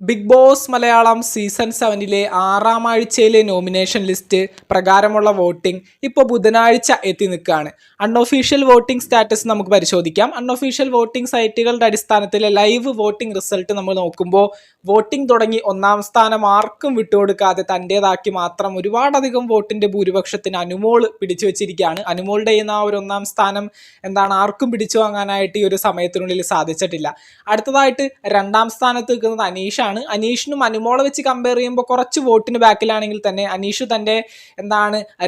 Big Boss Malayalam season 7-ലെ 6-ാം ആഴ്ചയിലെ nomination list പ്രകാരമുള്ള voting ഇപ്പോൾ ബുധനാഴ്ച എത്തി നിൽക്കുകയാണ്. അൺഒഫീഷ്യൽ വോട്ടിംഗ് സ്റ്റാറ്റസ് നമുക്ക് പരിശോധിക്കാം. അൺഒഫീഷ്യൽ വോട്ടിംഗ് സൈറ്റുകളുടെ അടിസ്ഥാനത്തിലെ ലൈവ് വോട്ടിംഗ് റിസൾട്ട് നമ്മൾ നോക്കുമ്പോൾ വോട്ടിംഗ് തുടങ്ങി 1-ാം സ്ഥാനം ആർക്കും വിട്ടുകൊടുക്കാതെ തൻ്റേതാക്കി മാത്രം ഒരുപാടധികം വോട്ടിൻ്റെ ഭൂരിപക്ഷത്തിന് അനുമോൾ പിടിച്ചു വെച്ചിരിക്കുകയാണ്. അനുമോളുടെ ആ ഒരു 1-ാം സ്ഥാനം ആർക്കും പിടിച്ചു വാങ്ങാനായിട്ട് ഈ ഒരു സമയത്തിനുള്ളിൽ സാധിച്ചിട്ടില്ല. അടുത്തതായിട്ട് 2-ാം സ്ഥാനത്ത് നിൽക്കുന്നത് അനീഷാണ്. അനീഷിനും അനുമോളെ വെച്ച് കമ്പയർ ചെയ്യുമ്പോൾ കുറച്ച് വോട്ടിന് ബാക്കിലാണെങ്കിൽ തന്നെ അനീഷ് തൻ്റെ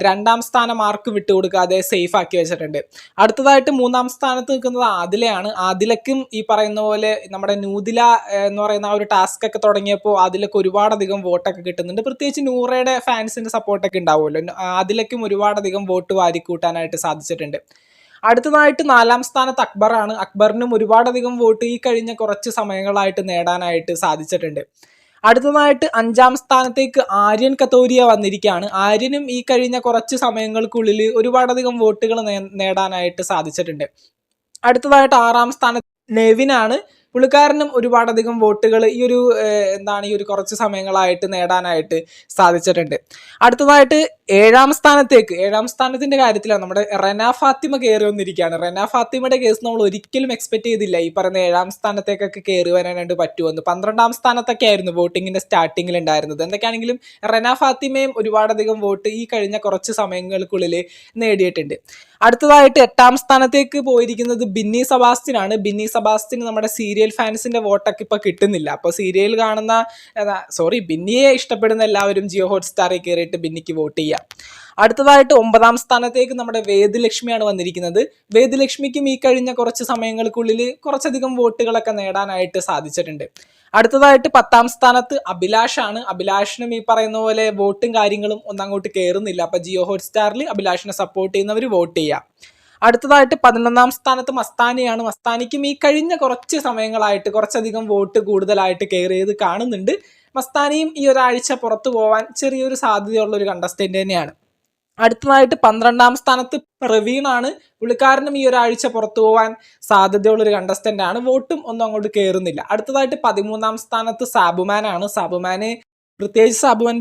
2-ാം സ്ഥാനം ആർക്ക് വിട്ടുകൊടുക്കാതെ സേഫ് ആക്കി വെച്ചിട്ടുണ്ട്. അടുത്തതായിട്ട് 3-ാം സ്ഥാനത്ത് നിൽക്കുന്നത് ആദിലയാണ്. ആദിലക്കും ഈ പറയുന്ന പോലെ നമ്മുടെ നൂദില എന്ന് പറയുന്ന ആ ഒരു ടാസ്ക് ഒക്കെ തുടങ്ങിയപ്പോൾ ആദിലക്ക് ഒരുപാടധികം വോട്ടൊക്കെ കിട്ടുന്നുണ്ട്. പ്രത്യേകിച്ച് നൂറയുടെ ഫാൻസിൻ്റെ സപ്പോർട്ടൊക്കെ ഉണ്ടാവുമല്ലോ. ആദിലക്കും ഒരുപാടധികം വോട്ട് വാരിക്കൂട്ടാനായിട്ട് സാധിച്ചിട്ടുണ്ട്. അടുത്തതായിട്ട് 4-ാം സ്ഥാനത്ത് അക്ബറാണ്. അക്ബറിനും ഒരുപാടധികം വോട്ട് ഈ കഴിഞ്ഞ കുറച്ച് സമയങ്ങളായിട്ട് നേടാനായിട്ട് സാധിച്ചിട്ടുണ്ട്. അടുത്തതായിട്ട് 5-ാം സ്ഥാനത്തേക്ക് ആര്യൻ കത്തോരിയ വന്നിരിക്കുകയാണ്. ആര്യനും ഈ കഴിഞ്ഞ കുറച്ച് സമയങ്ങൾക്കുള്ളിൽ ഒരുപാടധികം വോട്ടുകൾ നേടാനായിട്ട് സാധിച്ചിട്ടുണ്ട്. അടുത്തതായിട്ട് 6-ാം സ്ഥാനത്ത് നെവിനാണ്. പുള്ളിക്കാരനും ഒരുപാടധികം വോട്ടുകൾ ഈ ഒരു കുറച്ച് സമയങ്ങളായിട്ട് നേടാനായിട്ട് സാധിച്ചിട്ടുണ്ട്. അടുത്തതായിട്ട് 7-ാം സ്ഥാനത്തിൻ്റെ കാര്യത്തിലാണ് നമ്മുടെ റെന ഫാത്തിമ കയറി വന്നിരിക്കുകയാണ്. റെന ഫാത്തിമയുടെ കേസ് നമ്മൾ ഒരിക്കലും എക്സ്പെക്ട് ചെയ്തില്ല ഈ പറയുന്ന 7-ാം സ്ഥാനത്തേക്കൊക്കെ കയറി വരാനായിട്ട് പറ്റുമെന്ന്. 12-ാം സ്ഥാനത്തൊക്കെ ആയിരുന്നു വോട്ടിങ്ങിൻ്റെ സ്റ്റാർട്ടിങ്ങിൽ ഉണ്ടായിരുന്നത്. എന്തൊക്കെയാണെങ്കിലും റെന ഫാത്തിമയും ഒരുപാടധികം വോട്ട് ഈ കഴിഞ്ഞ കുറച്ച് സമയങ്ങൾക്കുള്ളിൽ നേടിയിട്ടുണ്ട്. അടുത്തതായിട്ട് 8-ാം സ്ഥാനത്തേക്ക് പോയിരിക്കുന്നത് ബിന്നി സെബാസ്റ്റ്യനാണ്. ബിന്നി സെബാസ്റ്റ്യൻ നമ്മുടെ സീരിയൽ ഫാൻസിന്റെ വോട്ടൊക്കെ ഇപ്പൊ കിട്ടുന്നില്ല. അപ്പോൾ സീരിയൽ കാണുന്ന ബിന്നിയെ ഇഷ്ടപ്പെടുന്ന എല്ലാവരും ജിയോ ഹോട്ട്സ്റ്റാറിൽ കയറിയിട്ട് ബിന്നിക്ക് വോട്ട് ചെയ്യാം. അടുത്തതായിട്ട് 9-ാം സ്ഥാനത്തേക്ക് നമ്മുടെ വേദലക്ഷ്മിയാണ് വന്നിരിക്കുന്നത്. വേദലക്ഷ്മിക്കും ഈ കഴിഞ്ഞ കുറച്ച് സമയങ്ങൾക്കുള്ളിൽ കുറച്ചധികം വോട്ടുകളൊക്കെ നേടാനായിട്ട് സാധിച്ചിട്ടുണ്ട്. അടുത്തതായിട്ട് 10-ാം സ്ഥാനത്ത് അഭിലാഷാണ്. അഭിലാഷിനും ഈ പറയുന്ന പോലെ വോട്ടും കാര്യങ്ങളും ഒന്നും അങ്ങോട്ട് കയറുന്നില്ല. അപ്പൊ ജിയോ ഹോട്ട്സ്റ്റാറിൽ അഭിലാഷിനെ സപ്പോർട്ട് ചെയ്യുന്നവർ വോട്ട് ചെയ്യാം. അടുത്തതായിട്ട് 11-ാം സ്ഥാനത്ത് മസ്താനിയാണ്. മസ്താനിക്കും ഈ കഴിഞ്ഞ കുറച്ച് സമയങ്ങളായിട്ട് കുറച്ചധികം വോട്ട് കൂടുതലായിട്ട് കയറിയത് കാണുന്നുണ്ട്. മസ്താനിയും ഈ ഒരാഴ്ച പുറത്തു പോകാൻ ചെറിയൊരു സാധ്യതയുള്ള ഒരു കണ്ടസ്റ്റന്റ് തന്നെയാണ്. അടുത്തതായിട്ട് 12-ാം സ്ഥാനത്ത് പ്രവീണാണ്. പുള്ളിക്കാരനും ഈ ഒരാഴ്ച പുറത്തു പോകാൻ സാധ്യതയുള്ളൊരു കണ്ടസ്റ്റന്റ് ആണ്. വോട്ടും ഒന്നും അങ്ങോട്ട് കയറുന്നില്ല. അടുത്തതായിട്ട് 13-ാം സ്ഥാനത്ത് സാബുമാനാണ്. സാബുമാൻ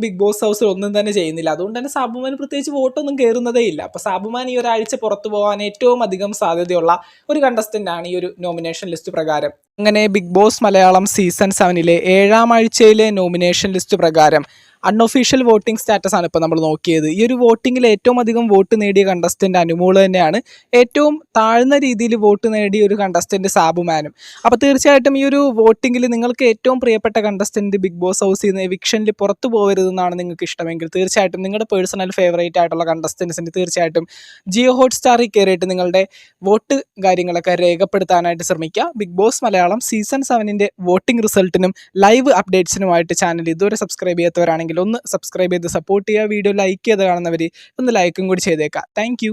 ബിഗ് ബോസ് ഹൗസിൽ ഒന്നും തന്നെ ചെയ്യുന്നില്ല. അതുകൊണ്ട് തന്നെ സാബുമാൻ പ്രത്യേകിച്ച് വോട്ടൊന്നും കയറുന്നതേ ഇല്ല. അപ്പോൾ സാബുമാൻ ഈ ഒരാഴ്ച പുറത്തു പോകാൻ ഏറ്റവും അധികം സാധ്യതയുള്ള ഒരു കണ്ടസ്റ്റന്റ് ആണ് ഈ ഒരു നോമിനേഷൻ ലിസ്റ്റ് പ്രകാരം. അങ്ങനെ ബിഗ് ബോസ് മലയാളം സീസൺ 7-ലെ 7-ാം ആഴ്ചയിലെ നോമിനേഷൻ ലിസ്റ്റ് പ്രകാരം അൺഒഫീഷ്യൽ വോട്ടിംഗ് സ്റ്റാറ്റസ് ആണ് ഇപ്പോൾ നമ്മൾ നോക്കിയത്. ഈ ഒരു വോട്ടിങ്ങിൽ ഏറ്റവും അധികം വോട്ട് നേടിയ കണ്ടസ്റ്റന്റ് അനുമോൾ തന്നെയാണ്. ഏറ്റവും താഴ്ന്ന രീതിയിൽ വോട്ട് നേടിയ ഒരു കണ്ടസ്റ്റന്റ് സാബുമാനും. അപ്പോൾ തീർച്ചയായിട്ടും ഈ ഒരു വോട്ടിങ്ങിൽ നിങ്ങൾക്ക് ഏറ്റവും പ്രിയപ്പെട്ട കണ്ടസ്റ്റന്റ് ബിഗ് ബോസ് ഹൗസിൽ നിന്ന് എവിക്ഷനിൽ പുറത്തു പോകരുതെന്നാണ് നിങ്ങൾക്ക് ഇഷ്ടമെങ്കിൽ തീർച്ചയായിട്ടും നിങ്ങളുടെ പേഴ്സണൽ ഫേവറേറ്റ് ആയിട്ടുള്ള കണ്ടസ്റ്റൻസിന് തീർച്ചയായിട്ടും ജിയോ ഹോട്ട്സ്റ്റാറിൽ കയറിയിട്ട് നിങ്ങളുടെ വോട്ട് കാര്യങ്ങളൊക്കെ രേഖപ്പെടുത്താനായിട്ട് ശ്രമിക്കുക. ബിഗ് ബോസ് മലയാളം സീസൺ 7-ന്റെ വോട്ടിംഗ് റിസൾട്ടിനും ലൈവ് അപ്ഡേറ്റ്സിനുമായിട്ട് ചാനൽ ഇതുവരെ സബ്സ്ക്രൈബ് ചെയ്യാത്തവരാണെങ്കിൽ ഒന്ന് സബ്സ്ക്രൈബ് ചെയ്ത് സപ്പോർട്ട് ചെയ്യുക. വീഡിയോ ലൈക്ക് ചെയ്ത് കാണുന്നവർ ഒന്ന് ലൈക്കും കൂടി ചെയ്തേക്കാം. താങ്ക്